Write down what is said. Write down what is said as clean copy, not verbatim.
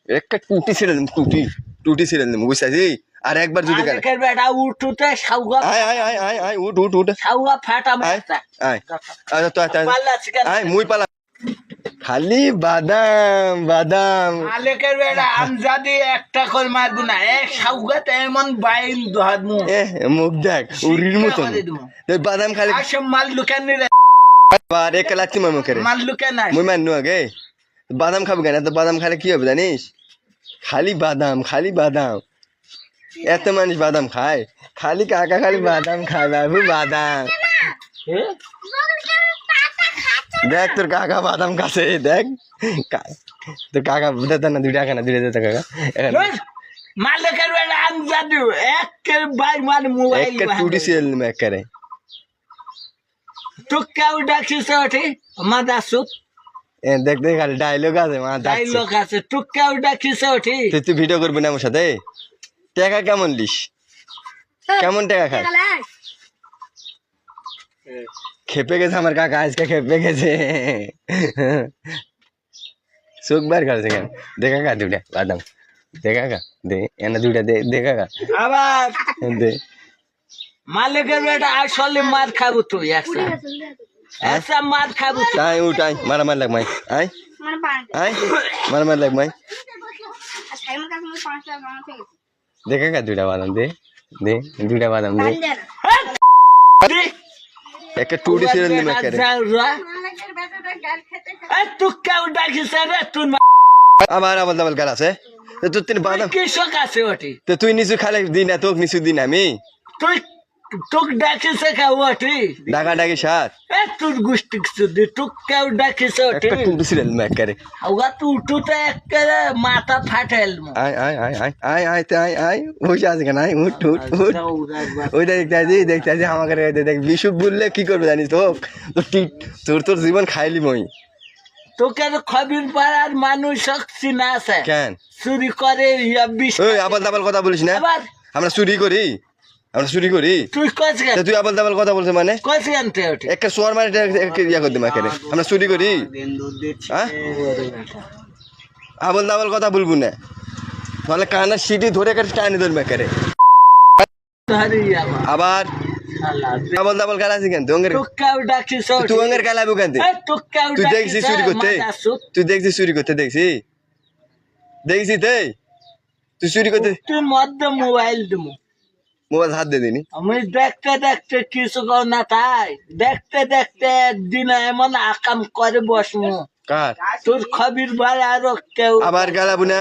একটা টুটি ছেড়ে দিন, টুটি ছেড়ে দিন, বুঝছি। আর একবার যদি বেটা উঠুতে সাউগা আয় আয় আয় আয় আয় উঠ উঠ উঠ সাউগা ফাটা আয় মারতা আয় আচ্ছা তো আচ্ছা পাল্লা চিকেন আয় মুই পালা খালি বাদাম বাদাম মালিকের বেটা আমজাদি একটা করে মারবো না এক সাউগাতে এমন বাইল ধরমু মুখ দেখ উড়ির মতন বাদাম খালি আসে মাল লুকান রে আর এক লাচ্ছি মার মুখে মাল লুকান না মুই মাননু আগে বাদাম খাবো কেন? এত বাদাম খালে কি হবে জানিস? খালি বাদাম খালি বাদাম, এত মানুষ বাদাম খায়, খালি কাকা খালি বাদাম খায় বাবু বাদাম। দেখ তোর কাকা বাদাম খাচ্ছে, দেখ তোর কাকা দে না, দুইটা খানা দুইটা দে কাকা। মালিকের বেটা আমজাদি এক বাই মার মোবাইল এক টুটি সিরিয়াল নিম একবারে। তুই কেউ ডাকিস ওঠে মাদাসুক দেখ দেখ খালি ডায়লগ আছে মা, তাই লোক আছে তুই কেউ ডাকিস ওঠে তুই ভিডিও করবি না আমার সাথে? টাকা কেমন লিস? কেমন টাকা খাস? খেপে গেছে আমার কাকা, আজকে খেপে গেছে, চোখ বার করছে কেন? দেখা গা দুটা বাদাম, দেখা গা দে এনে দুইটা দে, দেখা গা আবার দে। মালিকের বেটা আসলে মার খাবো তুই একটা মার খাবো তুই আয় উঠ আয়, মারামার লাগ মাই, আয় আয় মারামার লাগ মাই, দেখা গা দুইটা বাদাম দে, দে দুইটা বাদাম দে। একটা টুটি সিরিয়াল নিম একবারে। তুই কেউ ডাকিস রে তুই আবার আবার ডাবল গাল আছে তো তুই বাদাম কৃষক আছে ওটি তো তুই নিচু খালে দিন না, তোক নিচু দিন আমি তুই তুক ডাকিস কেউ ওটি ডাকা ডাকি সার তোর গোষ্ঠী শুধু তুই কেউ ডাকিস ওটি একটা টুটি সিরিয়াল নিম একবারে। আউগা তুই উঠুতে একেবারে মাথা ফাটাইল আয় আয় আয় আয় আয় আয় তে আয় আয় বসে আছে কেন? আয় উঠ উঠ উঠ, ওইটা দেখতে আছি আমাকে দেখ। বিশুক বললে কি করবে জানিস? তোর তোর জীবন খাইলি মই। তোকে খবির পাড়ার মানুষ শক্তি না আছে কেন চুরি করে ওই আবাল দাবাল কথা বলিস না? আবার আমরা চুরি করি, আমরা চুরি করি। তুই কস তা তুই আবাল দাবাল কথা বলছিস মানে? কস আনতে ওঠে একটা সোয়ার মারে ইয়া করে দিম একেবারে। আমরা চুরি করি, হ্যাঁ? আবাল দাবাল কথা বলবো না, তাহলে কানের সিটি ধরে একটা টানি ধরবে একেবারে। আবার আবাল দাবাল গাল আছে কেন? তুই অঙ্গের গালাবো কেন? তুই দেখছিস চুরি করতে? তুই দেখছিস চুরি করতে? দেখছিস তুই চুরি করতে? তুই মধ্যে মোবাইল দেবো মোবাইল হাত দিয়ে দিনি আমি দেখতে দেখতে কিছু কর না তাই দেখতে দেখতে একদিন এমন আকাম করে বসমু কার তোর খবির ভাই আরো কেউ আবার গালাবো না।